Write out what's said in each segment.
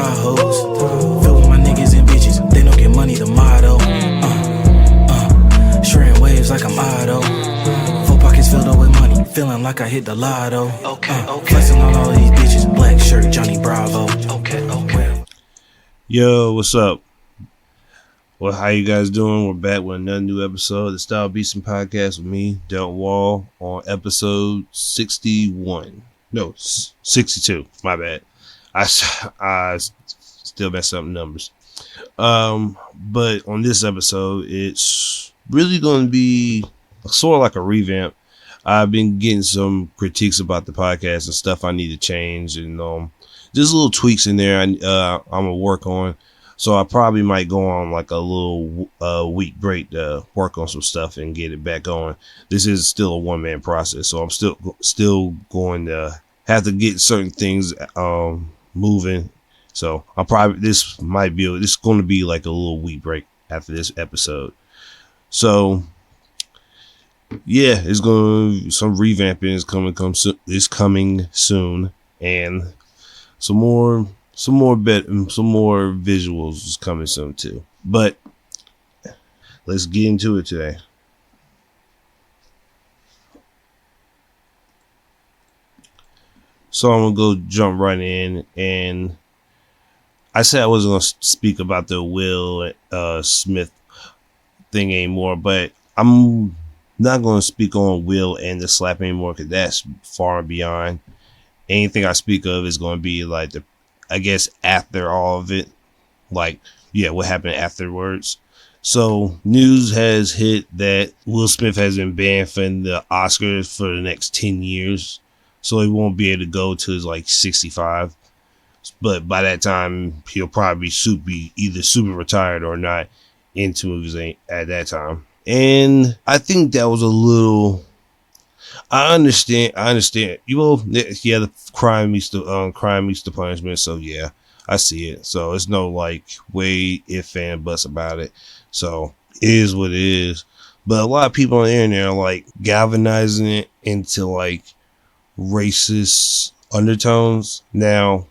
Tahoes. Filled with my niggas and bitches, they don't get money, the motto. Shredding waves like I'm Otto. Full pockets filled up with money, feeling like I hit the lotto. Flexing on all these bitches, black shirt, Johnny Bravo. Yo, what's up? Well, how you guys doing? We're back with another new episode of the StyleBeasting podcast with me, Del Wall, on episode 61. No, 62. My bad. I still mess up numbers. But on this episode, it's really going to be sort of like a revamp. I've been getting some critiques about the podcast and stuff I need to change, and there's little tweaks in there I'm gonna work on. So I probably might go on like a little week break to work on some stuff and get it back on. This is still a one-man process, so I'm still going to have to get certain things moving. So this is going to be like a little week break after this episode. So yeah, some revamping is coming soon, and some more visuals is coming soon too. But let's get into it today. So I'm gonna go jump right in, and I said I wasn't gonna speak about the Will Smith thing anymore, but I'm not gonna speak on Will and the slap anymore because that's far beyond. Anything I speak of is gonna be like I guess after all of it, like, yeah, what happened afterwards. So news has hit that Will Smith has been banned from the Oscars for the next 10 years. So he won't be able to go to like 65. But by that time, he'll probably be either super retired or not into movies at that time. And I think that was a little... I understand. Yeah, the crime meets the punishment. So yeah, I see it. So it's no like way if and buts about it. So it is what it is. But a lot of people on the internet are like galvanizing it into like racist undertones. Now,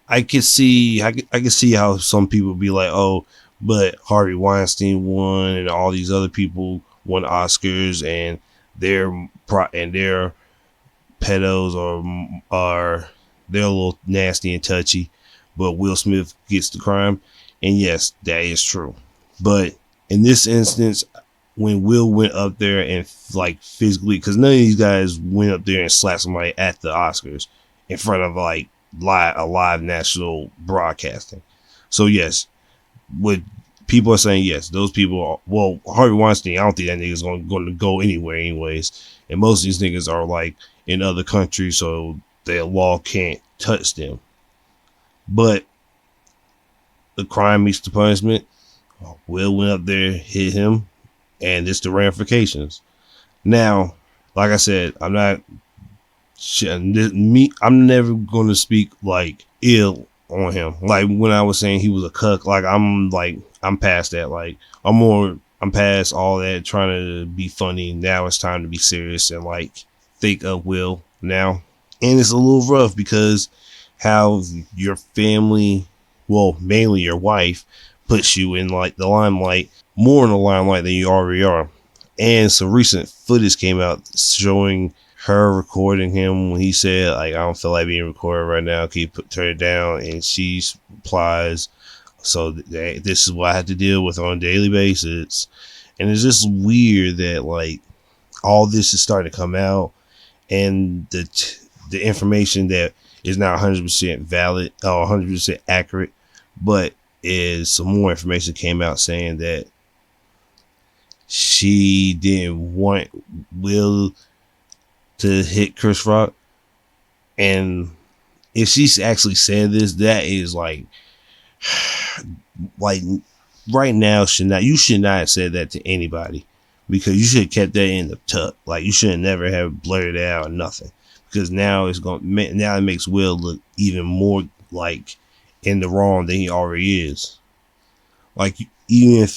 I can see how some people be like, oh, but Harvey Weinstein won, and all these other people won Oscars, and their pedos are they're a little nasty and touchy, but Will Smith gets the crime. And yes, that is true. But in this instance, when Will went up there and like physically, because none of these guys went up there and slapped somebody at the Oscars in front of like live national broadcasting. So yes, what people are saying, yes, those people are, well, Harvey Weinstein, I don't think that nigga's going to go anywhere anyways. And most of these niggas are like in other countries, so their law can't touch them. But the crime meets the punishment. Will went up there, hit him, and it's the ramifications. Now, like I said, I'm never going to speak like ill on him. Like when I was saying he was a cuck, I'm past that. Like I'm past all that trying to be funny. Now it's time to be serious and like think of Will now. And it's a little rough because how your family, well, mainly your wife, puts you in like the limelight, more in the limelight than you already are. And some recent footage came out showing her recording him when he said, like, I don't feel like being recorded right now. Can you turn it down? And she replies, so this is what I have to deal with on a daily basis. And it's just weird that like all this is starting to come out, and the information that is not 100% valid or 100% accurate, but is some more information came out saying that she didn't want Will to hit Chris Rock. And if she's actually said this, that is like right now you should not have said that to anybody, because you should have kept that in the tuck. Like you should have never have blurted it out or nothing, because now it makes Will look even more like in the wrong than he already is. Like even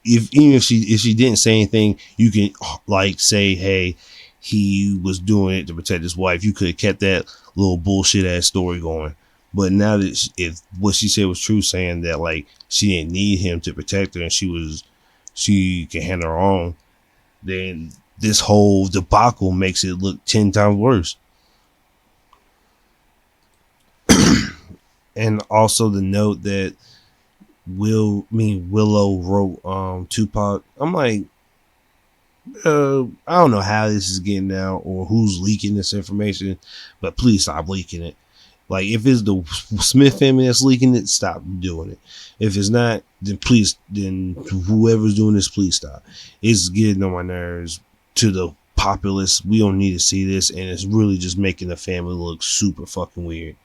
if she didn't say anything, you can like say, hey, he was doing it to protect his wife. You could have kept that little bullshit ass story going. But now that if what she said was true, saying that like she didn't need him to protect her and she can handle her own, then this whole debacle makes it look 10 times worse. And also the note that Willow wrote Tupac. I'm like, I don't know how this is getting out or who's leaking this information, but please stop leaking it. Like, if it's the Smith family that's leaking it, stop doing it. If it's not, then whoever's doing this, please stop. It's getting on my nerves. To the populace, we don't need to see this, and it's really just making the family look super fucking weird.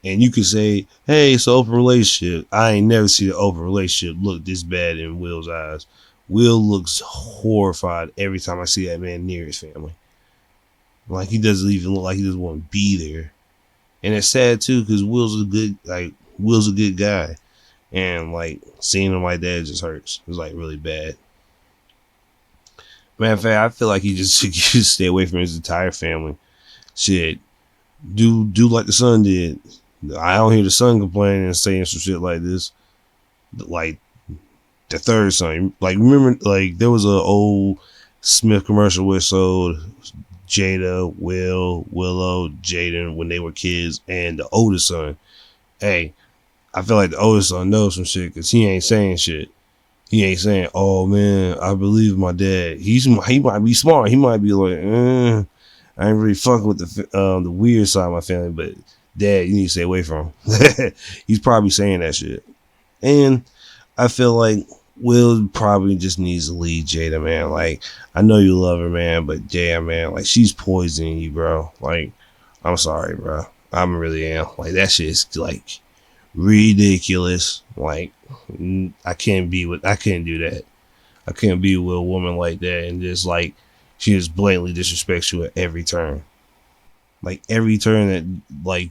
And you can say, hey, it's an open relationship. I ain't never seen an open relationship look this bad in Will's eyes. Will looks horrified every time I see that man near his family. Like, he doesn't even look like he doesn't want to be there. And it's sad too, because Will's a good guy. And like, seeing him like that just hurts. It's like really bad. Matter of fact, I feel like he just should stay away from his entire family. Shit. Do like the son did. I don't hear the son complaining and saying some shit like this. Like the third son. Like, remember, like, there was an old Smith commercial where it sold Jada, Willow, Jaden when they were kids, and the oldest son. Hey, I feel like the oldest son knows some shit because he ain't saying shit. He ain't saying, oh man, I believe my dad. He might be smart. He might be like, I ain't really fucking with the weird side of my family, but dad, you need to stay away from him. He's probably saying that shit. And I feel like Will probably just needs to leave Jada, man. Like, I know you love her, man, but damn, man, like, she's poisoning you, bro. Like, I'm sorry, bro. I really am. Like, that shit's like ridiculous. Like, I can't do that. I can't be with a woman like that and just like she just blatantly disrespects you at every turn. Like, every turn that like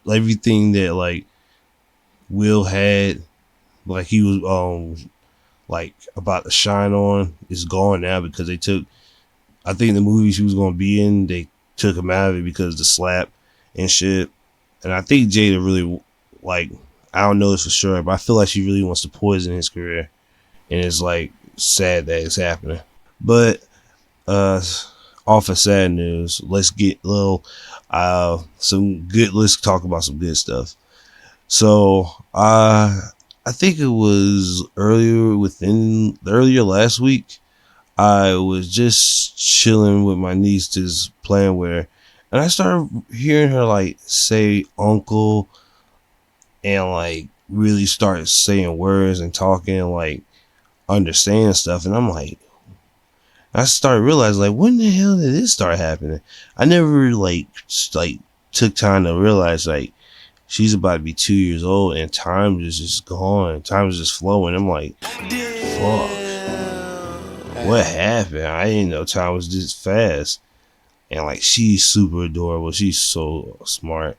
everything that like Will had, like he was like about to shine on, is gone now because they took, I think the movie she was gonna be in, they took him out of it because of the slap and shit. And I think Jada really, like, I don't know this for sure, but I feel like she really wants to poison his career. And it's like sad that it's happening. But off of sad news, let's get a little let's talk about some good stuff. So I think it was earlier last week, I was just chilling with my niece, just playing with her, and I started hearing her like say uncle and like really start saying words and talking and like understand stuff. And I'm like, I started realizing, like, when the hell did this start happening? I never like took time to realize like she's about to be 2 years old and time is just gone. Time is just flowing. I'm like, fuck, what happened? I didn't know time was this fast. And like, she's super adorable. She's so smart,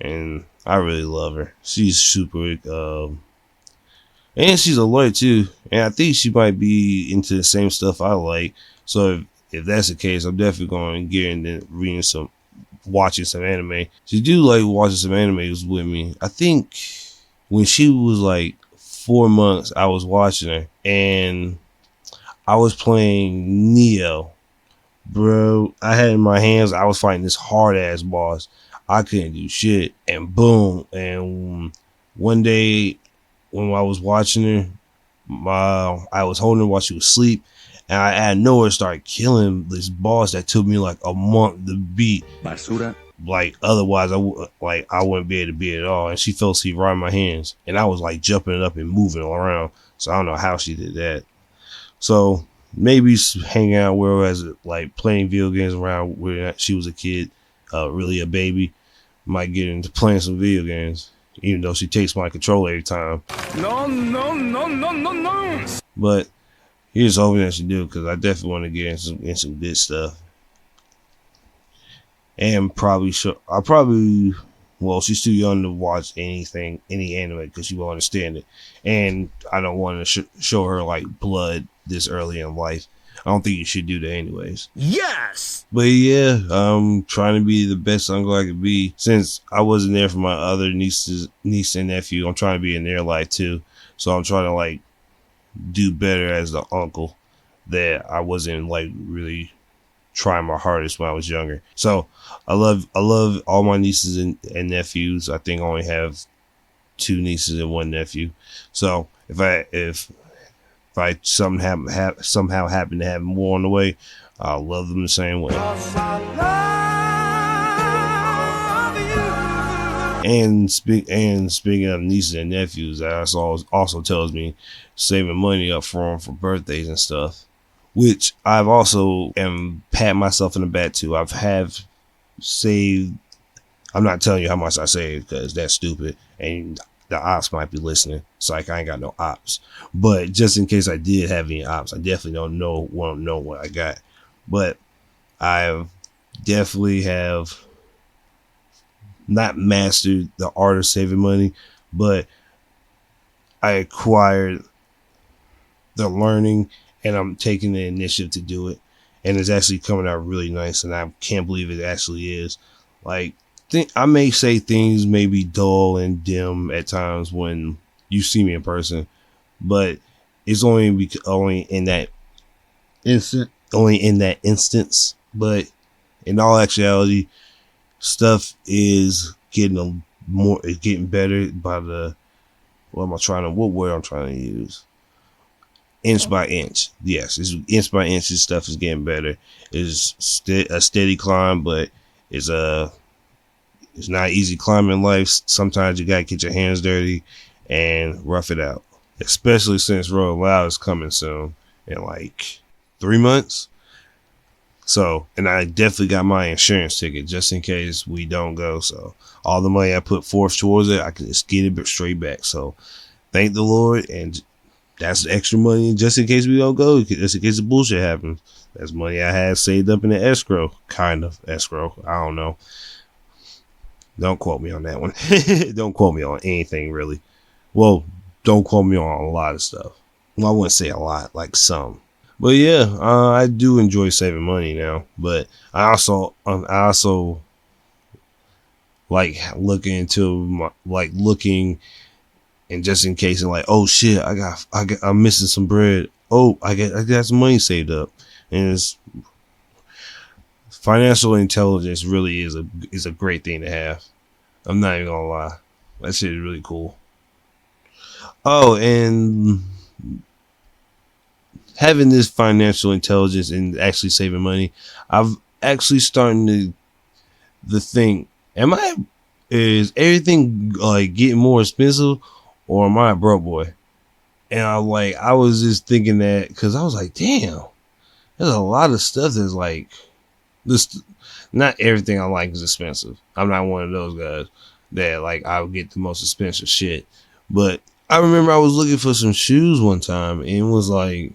and I really love her. She's super, and she's a lawyer too. And I think she might be into the same stuff I like. So if that's the case, I'm definitely going to get into watching some anime. She do like watching some animes with me. I think when she was like 4 months, I was watching her and I was playing Neo. Bro, I had in my hands, I was fighting this hard ass boss. I couldn't do shit. And boom. And one day when I was watching her, I was holding her while she was asleep, and I out of nowhere started killing this boss that took me like a month to beat. Basura. Like, otherwise I wouldn't be able to beat it at all. And she fell asleep right in my hands, and I was like jumping up and moving around. So I don't know how she did that. So maybe hanging out where I was, like playing video games around where she was a kid, really a baby, might get into playing some video games, even though she takes my controller every time. No. But here's hoping that she do, because I definitely want to get in some good stuff. And well, she's too young to watch any anime because she won't understand it. And I don't want to show her like blood this early in life. I don't think you should do that anyways. Yes! But yeah, I'm trying to be the best uncle I could be. Since I wasn't there for my other niece and nephew, I'm trying to be in their life too. So I'm trying to like do better as the uncle that I wasn't like really trying my hardest when I was younger. So I love all my nieces and nephews. I think I only have 2 nieces and 1 nephew. So if I somehow happen to have more on the way, I'll love them the same way. And speaking of nieces and nephews, that also tells me saving money up for birthdays and stuff, which I've also am pat myself in the back too. Have saved. I'm not telling you how much I saved because that's stupid, and the ops might be listening. So like I ain't got no ops, but just in case I did have any ops, I definitely won't know what I got. But I definitely have not mastered the art of saving money, but I acquired the learning, and I'm taking the initiative to do it, and it's actually coming out really nice, and I can't believe it actually is. Like, I may say things may be dull and dim at times when you see me in person, but it's only in that instance. But in all actuality, stuff is getting better by the what word I'm trying to use? Inch by inch. Yes, it's inch by inch. This stuff is getting better. It's a steady climb, but it's not easy climbing life. Sometimes you gotta get your hands dirty and rough it out. Especially since Road Loud is coming soon in like 3 months. So, and I definitely got my insurance ticket just in case we don't go. So all the money I put forth towards it, I can just get it straight back. So thank the Lord, and that's extra money just in case we don't go, just in case the bullshit happens. That's money I had saved up in the escrow, kind of escrow. I don't know. Don't quote me on that one. Don't quote me on anything really. Well, don't quote me on a lot of stuff. Well, I wouldn't say a lot, like some. But yeah, I do enjoy saving money now. But I also like looking and just in case and like, oh shit, I'm missing some bread. Oh, I got some money saved up, and it's financial intelligence really is a great thing to have. I'm not even gonna lie, that shit is really cool. Oh, and having this financial intelligence and actually saving money, I've actually starting to think, is everything like getting more expensive, or am I a broke boy? And I was just thinking that because I was like, damn, there's a lot of stuff that's like this. Not everything I like is expensive. I'm not one of those guys that like I'll get the most expensive shit. But I remember I was looking for some shoes one time, and it was like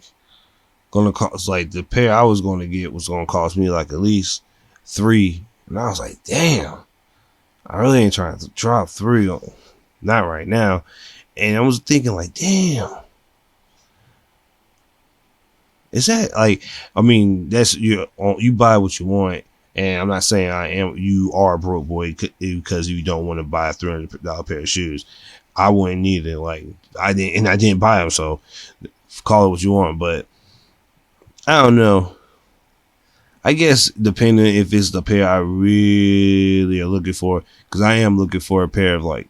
gonna cost, like the pair I was going to get was going to cost me like at least $3, and I was like, damn, I really ain't trying to drop $3, not right now. And I was thinking like, damn, is that like, I mean, that's you buy what you want, and I'm not saying you are a broke boy because you don't want to buy a $300 pair of shoes. I wouldn't need it. Like I didn't buy them, so call it what you want. But I don't know. I guess depending if it's the pair I really are looking for, because I am looking for a pair of like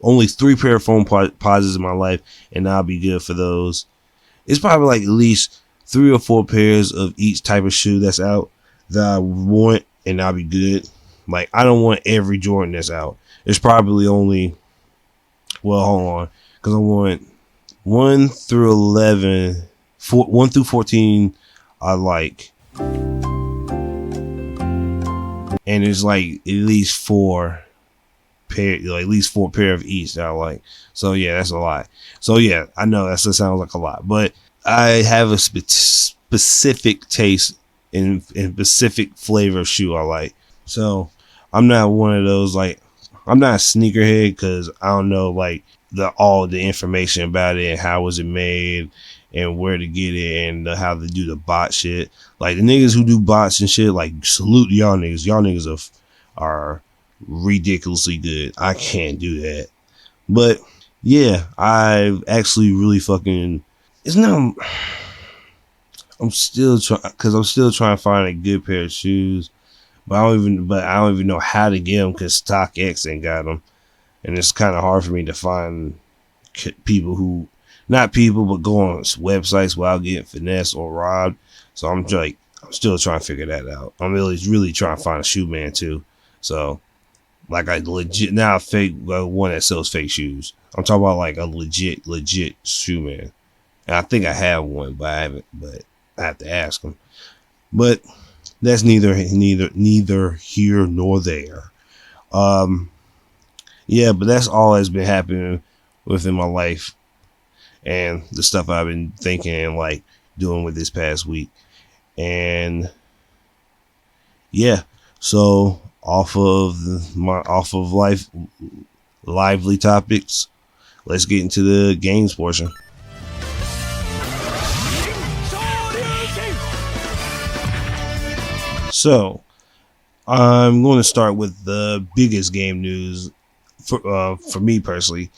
only 3 pair of foam posits in my life, and I'll be good for those. It's probably like at least 3 or 4 pairs of each type of shoe that's out that I want, and I'll be good. Like I don't want every Jordan that's out. It's probably only, well, hold on, because I want 1 through 11, 1 through 14 I like, and it's like at least 4 pair, like at least 4 pair of each that I like. So yeah, that's a lot. So yeah, I know that sounds like a lot, but I have a specific taste in specific flavor of shoe I like. So I'm not one of those, like, I'm not a sneakerhead because I don't know like all the information about it and how was it made and where to get it and how to do the bot shit. Like the niggas who do bots and shit, like salute y'all niggas. Y'all niggas are ridiculously good. I can't do that. But yeah, I've actually really fucking. It's not. I'm still trying to find a good pair of shoes, but I don't even know how to get them because StockX ain't got them, and it's kind of hard for me to find people who, not people, but go on websites without getting finessed or robbed. So I'm still trying to figure that out. I'm really trying to find a shoe man too. So like I legit now fake one that sells fake shoes. I'm talking about like a legit shoe man. And I think I have one, but I haven't. But I have to ask him. But that's neither here nor there. Yeah, but that's all that's been happening within my life and the stuff I've been thinking and like doing with this past week. And yeah, so off of lively topics, let's get into the games portion. So I'm going to start with the biggest game news for me personally.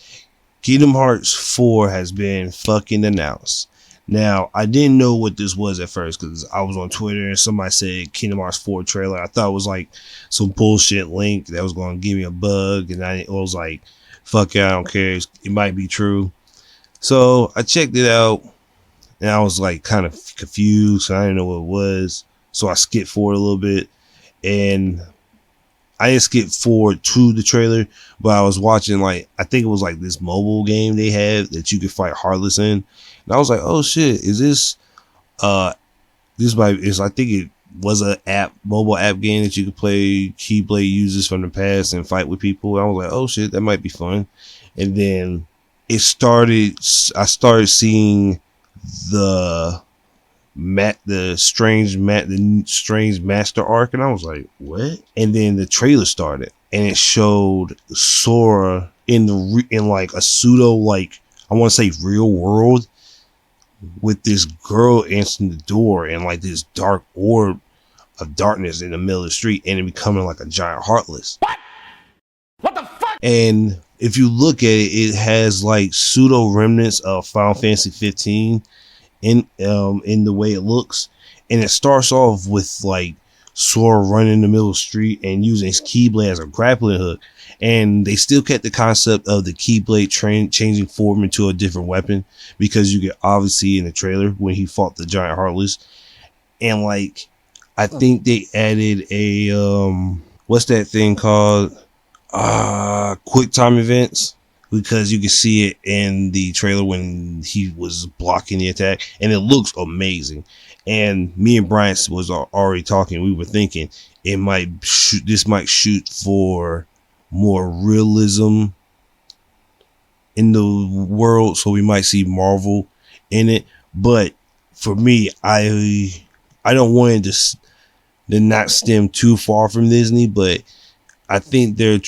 Kingdom Hearts 4 has been fucking announced. Now, I didn't know what this was at first because I was on Twitter and somebody said Kingdom Hearts 4 trailer. I thought it was like some bullshit link that was going to give me a bug, and I was like, fuck yeah, I don't care. It might be true. So I checked it out and I was like kind of confused. I didn't know what it was. So I skipped forward a little bit, and I didn't skip forward to the trailer, but I was watching like, I think it was like this mobile game they had that you could fight Heartless in. And I was like, oh shit, is this, I think it was a mobile app game that you could play Keyblade users from the past and fight with people. And I was like, oh shit, that might be fun. And then I started seeing the strange master arc, and I was like, what? And then the trailer started and it showed Sora in like a pseudo, like I want to say real world, with this girl answering the door and like this dark orb of darkness in the middle of the street, and it becoming like a giant Heartless. What the fuck? And if you look at it, it has like pseudo remnants of Final Fantasy 15 in the way it looks, and it starts off with like Sora running in the middle of the street and using his Keyblade as a grappling hook, and they still kept the concept of the Keyblade changing form into a different weapon, because you could obviously in the trailer when he fought the giant Heartless. And like I think they added a what's that thing called, quick time events, because you can see it in the trailer when he was blocking the attack, and it looks amazing. And me and Brian was already talking. We were thinking this might shoot for more realism in the world, so we might see Marvel in it. But for me, I don't want it to not stem too far from Disney, but I think they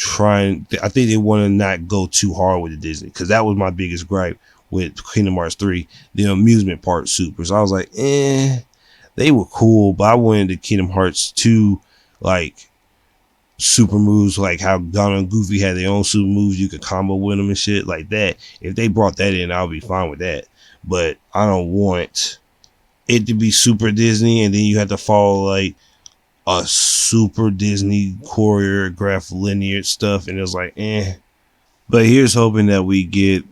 want to not go too hard with the Disney, because that was my biggest gripe with Kingdom Hearts 3, the amusement park supers. I was like, they were cool, but I wanted the Kingdom Hearts 2 like super moves, like how Donald and Goofy had their own super moves, you could combo with them and shit like that. If they brought that in, I'll be fine with that. But I don't want it to be super Disney and then you have to follow like a super Disney choreographed linear stuff, and it was like, But here's hoping that we get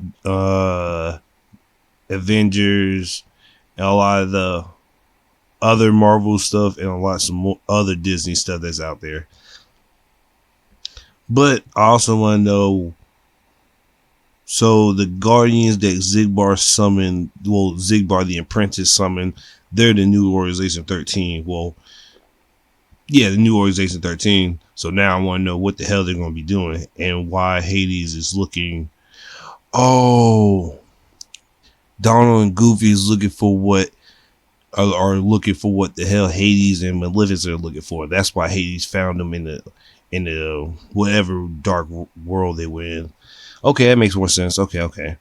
Avengers and a lot of the other Marvel stuff and some more other Disney stuff that's out there. But I also want to know, so the Guardians that Xigbar summoned, well, Xigbar the Apprentice summoned, they're the new Organization 13. Well, yeah, the new Organization 13. So now I want to know what the hell they're going to be doing and why Hades is looking. Oh, Donald and Goofy is looking for what the hell Hades and Maleficent are looking for. That's why Hades found them in the whatever dark world they were in. Okay, that makes more sense. Okay.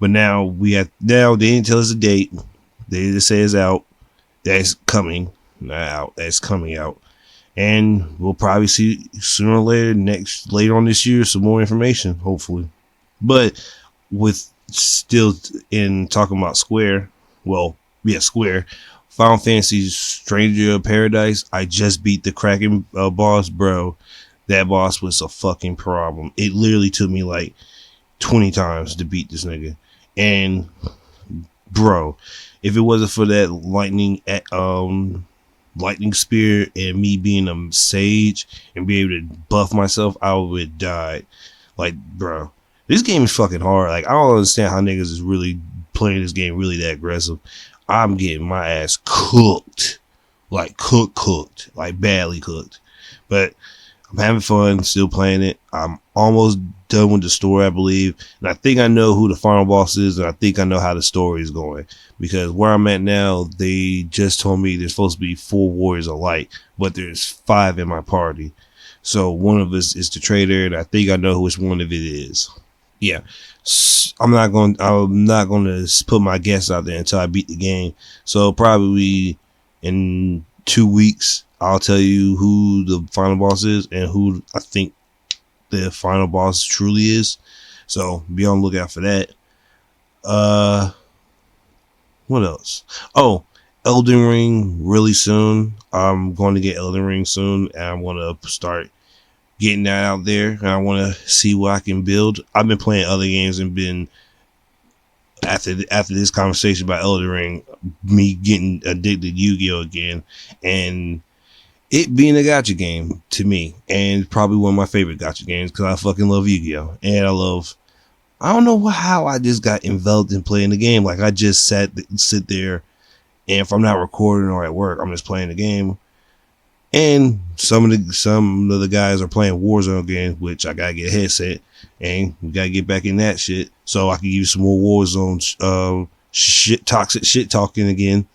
But now they didn't tell us a date. They just say it's out. That's coming. Not out. That's coming out. And we'll probably see sooner or later on this year some more information, hopefully. But with still in talking about Square, Final Fantasy Stranger of Paradise, I just beat the Kraken boss, bro. That boss was a fucking problem. It literally took me like 20 times to beat this nigga. And bro, if it wasn't for that lightning spear and me being a sage and be able to buff myself, I would have died. Like, bro, this game is fucking hard. Like, I don't understand how niggas is really playing this game really that aggressive. I'm getting my ass cooked. Like, cooked. Like, badly cooked. But I'm having fun, still playing it. I'm almost done with the story, I believe. And I think I know who the final boss is, and I think I know how the story is going. Because where I'm at now, they just told me there's supposed to be 4 warriors of light, but there's 5 in my party. So one of us is the traitor, and I think I know which one of it is. Yeah. I'm not going to put my guess out there until I beat the game. So probably in 2 weeks, I'll tell you who the final boss is and who I think the final boss truly is. So be on the lookout for that. What else? Oh, Elden Ring really soon. I'm going to get Elden Ring soon, and I want to start getting that out there, and I want to see what I can build. I've been playing other games and been after this conversation about Elden Ring, me getting addicted to Yu-Gi-Oh again, and it being a gacha game to me, and probably one of my favorite gacha games because I fucking love Yu-Gi-Oh, and I don't know how I just got enveloped in playing the game. Like, I just sit there, and if I'm not recording or at work, I'm just playing the game. And some of the guys are playing Warzone again, which I gotta get a headset, and we gotta get back in that shit so I can use some more Warzone toxic shit talking again.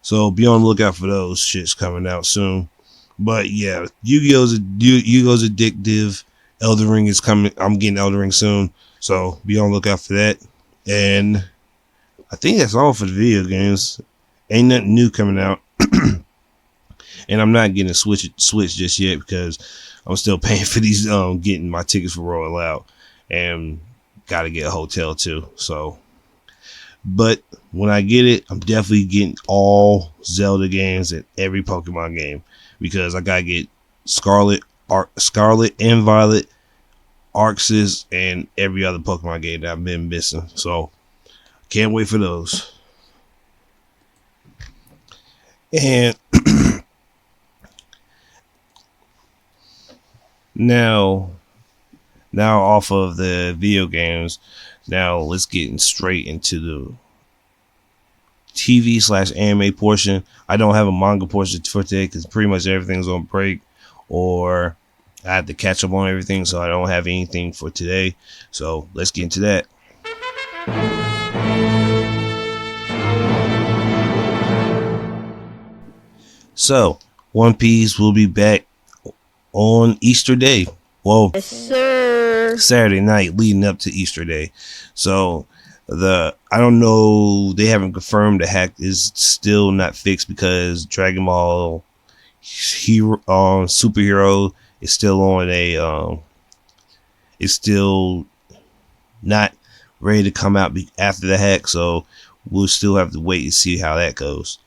So be on the lookout for those shits coming out soon. But yeah, Yu-Gi-Oh's addictive. Elden Ring is coming. I'm getting Elden Ring soon, so be on the lookout for that. And I think that's all for the video games. Ain't nothing new coming out. And I'm not getting a Switch just yet because I'm still paying for these, getting my tickets for Royal Out, and got to get a hotel too. So, but when I get it, I'm definitely getting all Zelda games and every Pokemon game because I gotta get Scarlet and Violet, Arceus, and every other Pokemon game that I've been missing. So, can't wait for those. And Now off of the video games, now let's get straight into the TV/anime portion. I don't have a manga portion for today because pretty much everything's on break, or I have to catch up on everything, so I don't have anything for today. So let's get into that. So One Piece will be back on Easter Day. Well, yes, sir. Saturday night leading up to Easter Day. So I don't know, they haven't confirmed the hack is still not fixed because Dragon Ball Superhero is still on it's still not ready to come out after the hack, so we'll still have to wait and see how that goes.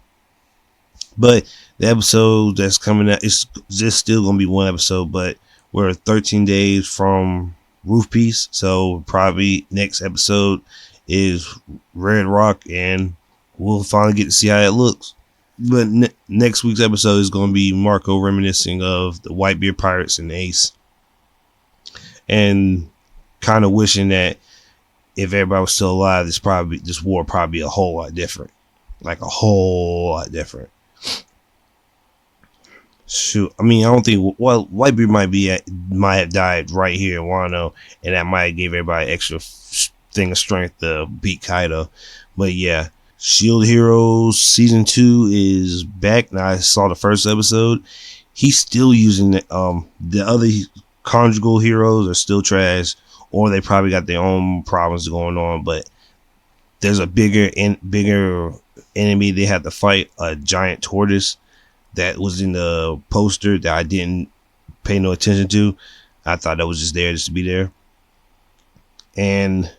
But the episode that's coming out, it's just still going to be one episode, but we're 13 days from Roof Piece, so probably next episode is Red Rock, and we'll finally get to see how that looks. But next week's episode is going to be Marco reminiscing of the Whitebeard Pirates and Ace, and kind of wishing that if everybody was still alive, this war would probably be a whole lot different, like a whole lot different. Shoot, I mean, I don't think. Well, Whitebeard might have died right here in Wano, and that might have gave everybody extra thing of strength to beat Kaido. But yeah, Shield Heroes Season 2 is back. Now I saw the first episode. He's still using the other conjugal heroes are still trash, or they probably got their own problems going on. But there's a bigger enemy they had to fight, a giant tortoise that was in the poster that I didn't pay no attention to. I thought that was just there just to be there. And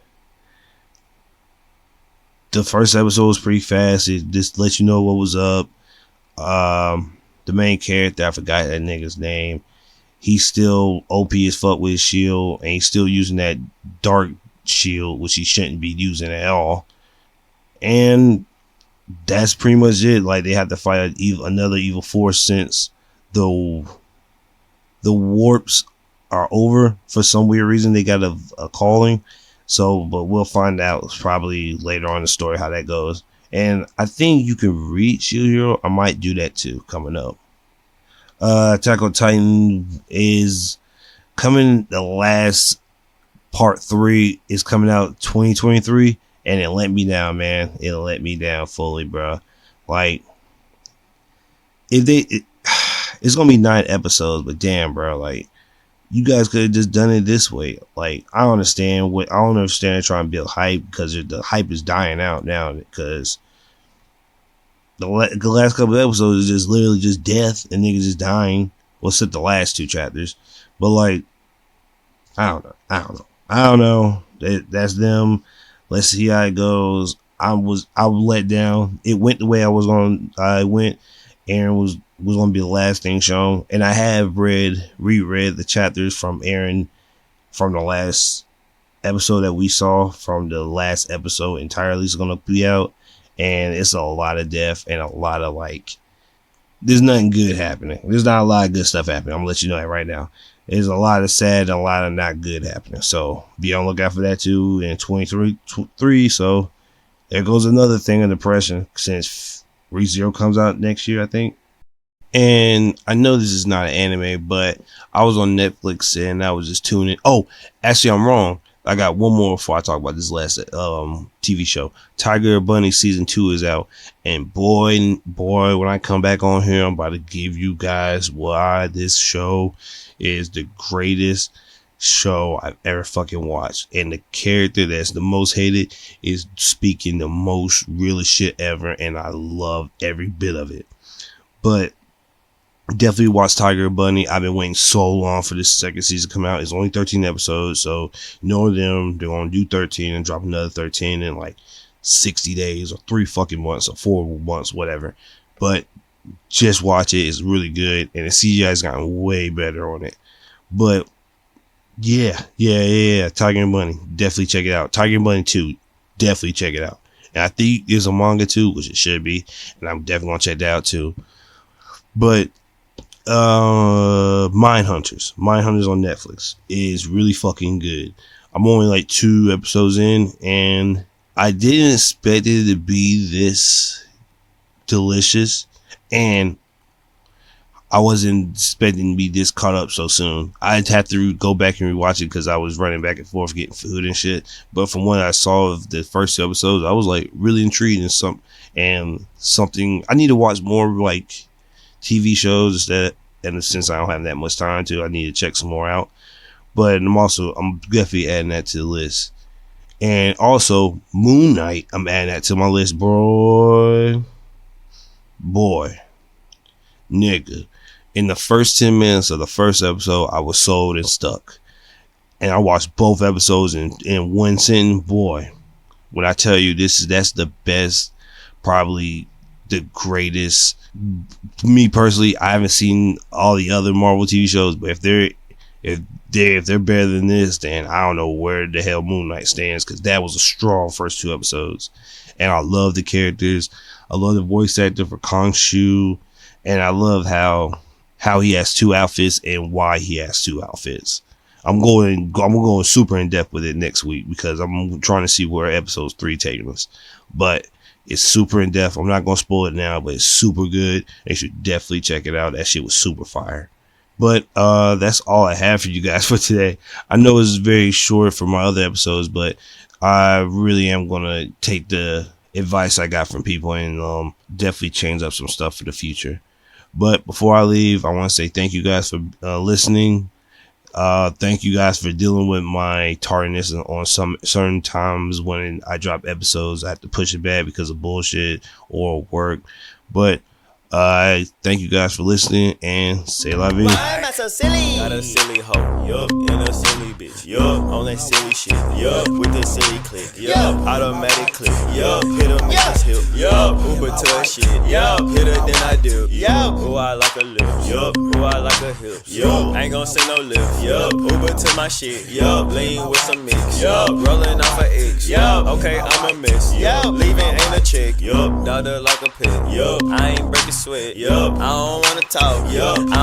the first episode was pretty fast. It just let you know what was up. The main character, I forgot that nigga's name. He's still OP as fuck with his shield, and he's still using that dark shield, which he shouldn't be using at all. And that's pretty much it. Like, they have to fight another evil force since the warps are over for some weird reason. They got a calling. So, but we'll find out probably later on in the story how that goes. And I think you can read Shield Hero. I might do that too coming up. Attack on Titan is coming. The last part 3 is coming out 2023, and it let me down, man. It let me down fully, bro. Like, it's gonna be 9 episodes, but damn, bro, like, you guys could have just done it this way. Like, I don't understand trying to build hype, because the hype is dying out now, because the last couple of episodes is just literally just death and niggas just dying. Well, except the last 2 chapters. But, like, I don't know. That's them. Let's see how it goes. I was let down. It went the way I went. Aaron was going to be the last thing shown. And I have reread the chapters from Aaron from the last episode that we saw. From the last episode entirely is going to be out. And it's a lot of death and a lot of, like, there's nothing good happening. There's not a lot of good stuff happening. I'm going to let you know that right now. There's a lot of sad and a lot of not good happening. So be on the lookout for that too in 2023. So there goes another thing in depression, since ReZero comes out next year, I think. And I know this is not an anime, but I was on Netflix and I was just tuning. Oh, actually, I'm wrong. I got one more before I talk about this last TV show. Tiger Bunny season 2 is out, and boy, when I come back on here, I'm about to give you guys why this show is the greatest show I've ever fucking watched. And the character that's the most hated is speaking the most realest shit ever, and I love every bit of it. But definitely watch Tiger Bunny. I've been waiting so long for this second season to come out. It's only 13 episodes, so knowing them, they're going to do 13 and drop another 13 in like 60 days or 3 fucking months or 4 months, whatever. But just watch it. It's really good, and the CGI's gotten way better on it. But yeah. Tiger Bunny, definitely check it out. Tiger Bunny 2, definitely check it out. And I think there's a manga too, which it should be, and I'm definitely gonna check that out too. But Mindhunters on Netflix is really fucking good. I'm only like 2 episodes in, and I didn't expect it to be this delicious, and I wasn't expecting to be this caught up so soon. I'd have to go back and rewatch it because I was running back and forth getting food and shit. But from what I saw of the first 2 episodes, I was like really intrigued and something I need to watch more, like TV shows and since I don't have that much time to, I need to check some more out. But I'm definitely adding that to the list. And also Moon Knight, I'm adding that to my list, boy, nigga. In the first 10 minutes of the first episode, I was sold and stuck. And I watched both episodes in one sitting. Boy, when I tell you that's the best, probably the greatest. Me personally, I haven't seen all the other Marvel TV shows, but if they're better than this, then I don't know where the hell Moon Knight stands, because that was a strong first 2 episodes. And I love the characters. I love the voice actor for Kong Shu, and I love how he has 2 outfits and why he has 2 outfits. I'm going super in depth with it next week, because I'm trying to see where episode 3 taking us. But it's super in depth. I'm not going to spoil it now, but it's super good. You should definitely check it out. That shit was super fire. But that's all I have for you guys for today. I know it's very short for my other episodes, but I really am going to take the advice I got from people and definitely change up some stuff for the future. But before I leave, I want to say thank you guys for listening. Thank you guys for dealing with my tardiness on some certain times when I drop episodes. I have to push it back because of bullshit or work. But I thank you guys for listening and say la vie. Why am I so silly? Got a silly hoe, yup, and a silly bitch, yup, on that silly shit, yup, with the silly click, yup, automatic click, yup, hit him in his hip, yup, Uber to a shit, yup, hit her then I dip, yup, ooh I like a lift, yup, ooh I like a hip, yup, ain't gon' say no lift, yup, Uber to my shit, yup, lean with some mix, yup, rolling off a X, yup, okay I'm a miss, yup, leaving ain't a chick, yup, daughter like a pit, yup, I ain't breaking sweat, yup, I don't wanna talk, yup, I don't